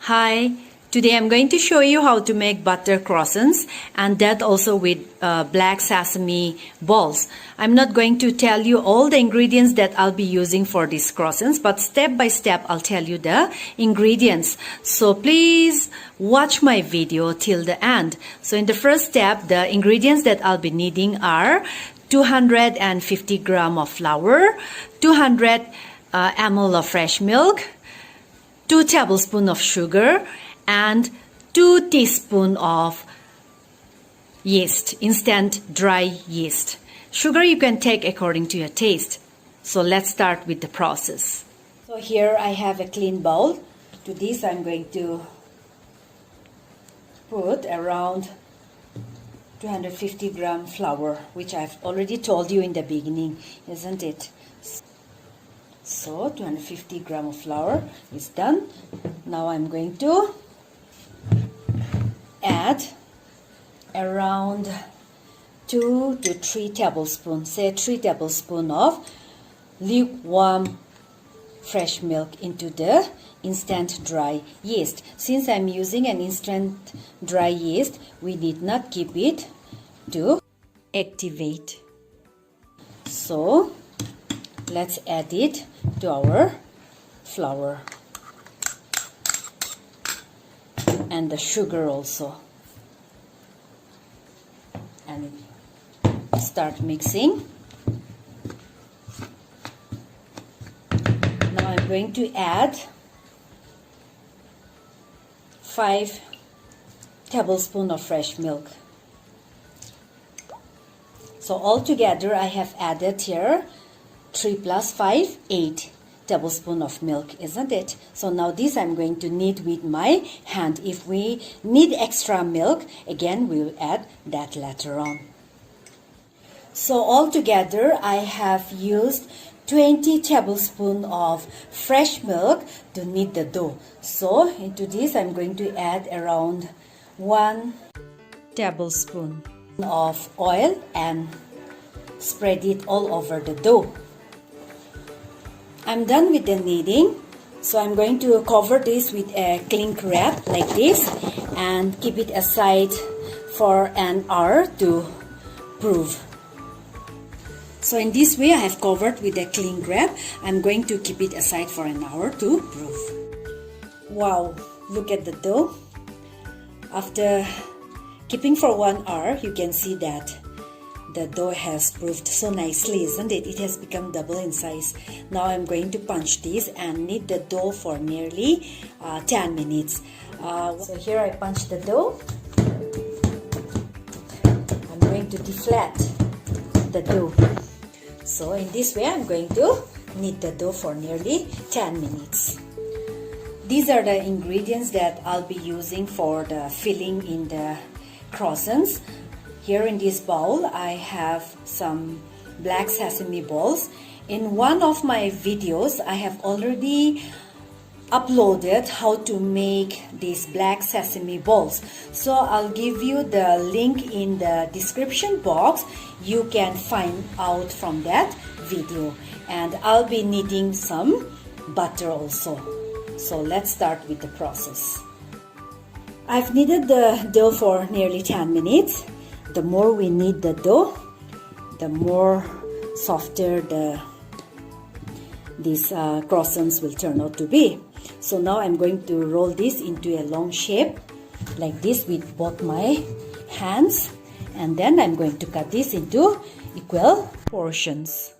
Hi, today I'm going to show you how to make butter croissants, and that also with black sesame balls. I'm not going to tell you all the ingredients that I'll be using for these croissants, but step by step I'll tell you the ingredients. So please watch my video till the end. So in the first step, the ingredients that I'll be needing are 250 gram of flour, 200 ml of fresh milk, 2 tablespoons of sugar, and 2 teaspoons of yeast, instant dry yeast. Sugar you can take according to your taste. So let's start with the process. So here I have a clean bowl. To this I'm going to put around 250 gram flour, which I've already told you in the beginning, isn't it? So 250 gram of flour is done. Now I'm going to add around 2 to 3 tablespoons, say 3 tablespoons of lukewarm fresh milk into the instant dry yeast. Since I'm using an instant dry yeast, we need not keep it to activate. So let's add it to our flour and the sugar also, and start mixing. Now I'm going to add 5 tablespoons of fresh milk. So altogether I have added here 3 plus 5, 8 tablespoons of milk, isn't it? So now this I'm going to knead with my hand. If we need extra milk, again we'll add that later on. So altogether I have used 20 tablespoons of fresh milk to knead the dough. So into this I'm going to add around 1 tablespoon of oil and spread it all over the dough. I'm done with the kneading, so I'm going to cover this with a cling wrap like this and keep it aside for an hour to prove. So in this way I have covered with a cling wrap. I'm going to keep it aside for an hour to prove. Wow, look at the dough. After keeping for 1 hour, you can see that the dough has proved so nicely, isn't it? It has become double in size. Now I'm going to punch this and knead the dough for nearly 10 minutes. So here I punch the dough. I'm going to deflate the dough. So in this way I'm going to knead the dough for nearly 10 minutes. These are the ingredients that I'll be using for the filling in the croissants. Here in this bowl, I have some black sesame balls. In one of my videos, I have already uploaded how to make these black sesame balls. So I'll give you the link in the description box. You can find out from that video. And I'll be needing some butter also. So let's start with the process. I've kneaded the dough for nearly 10 minutes. The more we knead the dough, the more softer these croissants will turn out to be. So now I'm going to roll this into a long shape like this with both my hands, and then I'm going to cut this into equal portions.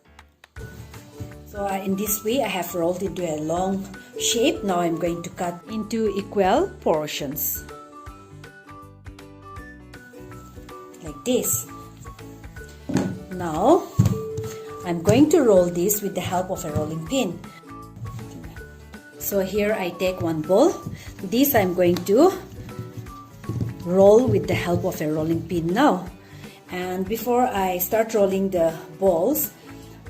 So in this way I have rolled into a long shape. Now I'm going to cut into equal portions like this. Now I'm going to roll this with the help of a rolling pin. So here I take one ball. This I'm going to roll with the help of a rolling pin now. And before I start rolling the balls,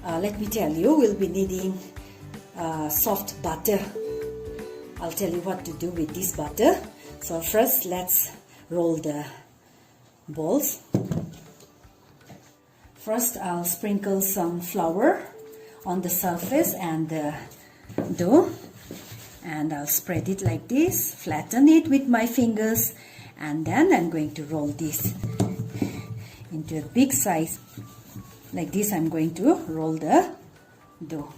let me tell you, we'll be needing soft butter. I'll tell you what to do with this butter. So first let's roll the balls. First I'll sprinkle some flour on the surface and the dough, And I'll spread it like this, flatten it with my fingers, and then I'm going to roll this into a big size. Like this, I'm going to roll the dough.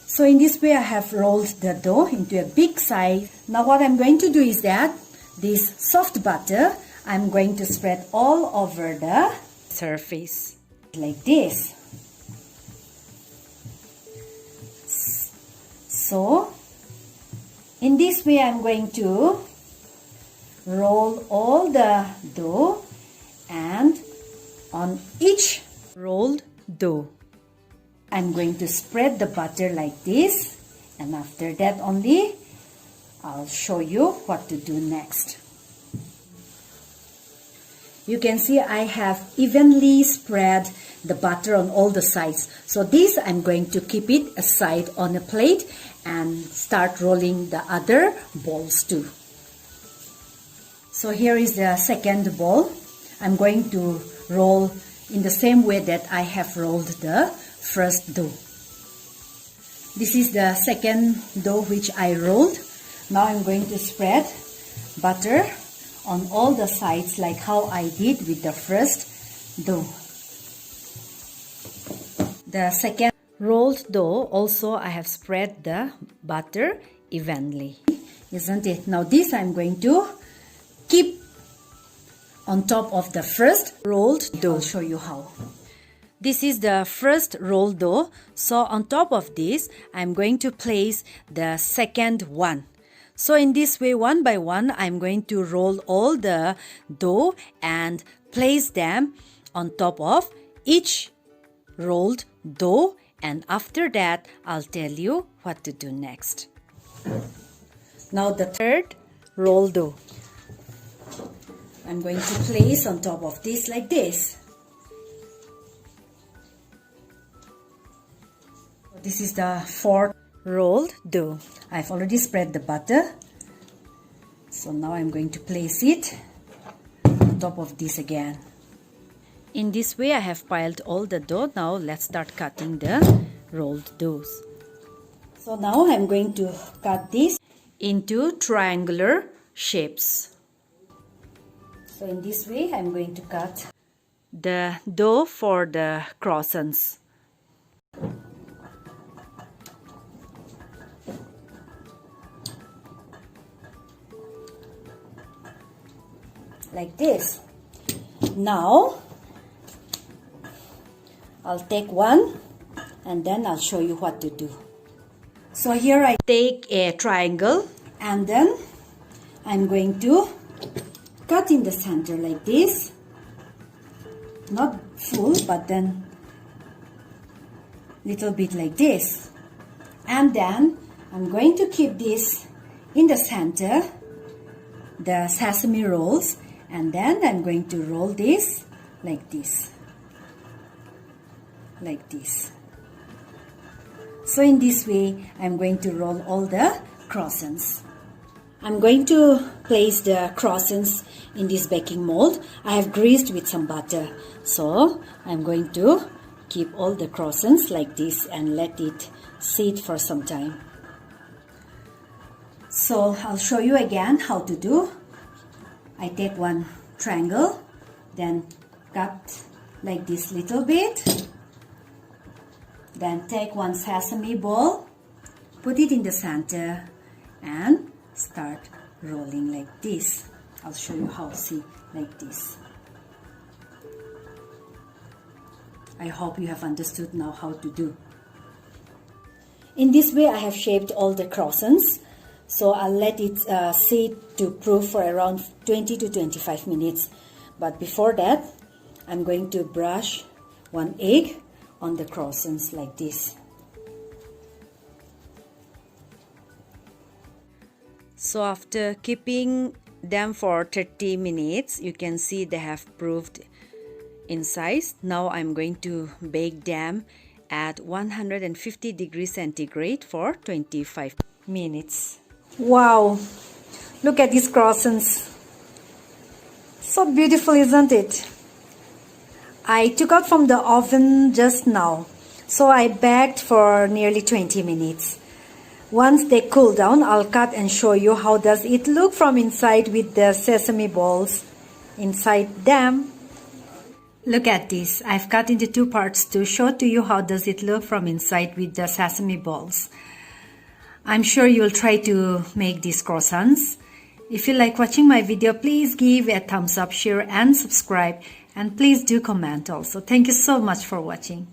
So in this way, I have rolled the dough into a big size. Now what I'm going to do is that this soft butter, I'm going to spread all over the surface like this. So in this way, I'm going to roll all the dough, and on each rolled dough, I'm going to spread the butter like this, and after that only I'll show you what to do next. You can see I have evenly spread the butter on all the sides. So this, I'm going to keep it aside on a plate and start rolling the other balls too. So here is the second ball. I'm going to roll in the same way that I have rolled the first dough. This is the second dough which I rolled. Now I'm going to spread butter on all the sides like how I did with the first dough. The second rolled dough also I have spread the butter evenly, isn't it? Now this I'm going to keep on top of the first rolled dough. I'll show you how. This is the first rolled dough. So on top of this, I'm going to place the second one. So in this way, one by one, I'm going to roll all the dough and place them on top of each rolled dough. And after that, I'll tell you what to do next. Now the third rolled dough, I'm going to place on top of this like this. This is the fourth rolled dough. I've already spread the butter. So now I'm going to place it on top of this again. In this way, I have piled all the dough. Now let's start cutting the rolled doughs. So now I'm going to cut this into triangular shapes. So in this way, I'm going to cut the dough for the croissants. Like this. Now I'll take one and then I'll show you what to do. So here I take a triangle and then I'm going to cut in the center like this. Not full, but then little bit like this. And then I'm going to keep this in the center, the sesame rolls. And then I'm going to roll this like this. Like this. So in this way, I'm going to roll all the croissants. I'm going to place the croissants in this baking mold. I have greased with some butter. So I'm going to keep all the croissants like this and let it sit for some time. So I'll show you again how to do. I take one triangle, then cut like this little bit, then take one sesame ball, put it in the center and start rolling like this. I'll show you how. See, like this. I hope you have understood now how to do. In this way, I have shaped all the croissants. So I'll let it sit to proof for around 20 to 25 minutes. But before that, I'm going to brush one egg on the croissants like this. So after keeping them for 30 minutes, you can see they have proofed in size. Now I'm going to bake them at 150 degrees centigrade for 25 minutes. Wow, look at these croissants. So beautiful, isn't it? I took out from the oven just now, so I baked for nearly 20 minutes. Once they cool down, I'll cut and show you how does it look from inside with the sesame balls inside them. Look at this. I've cut into two parts to show to you how does it look from inside with the sesame balls. I'm sure you'll try to make these croissants. If you like watching my video, please give a thumbs up, share and subscribe, and please do comment also. Thank you so much for watching.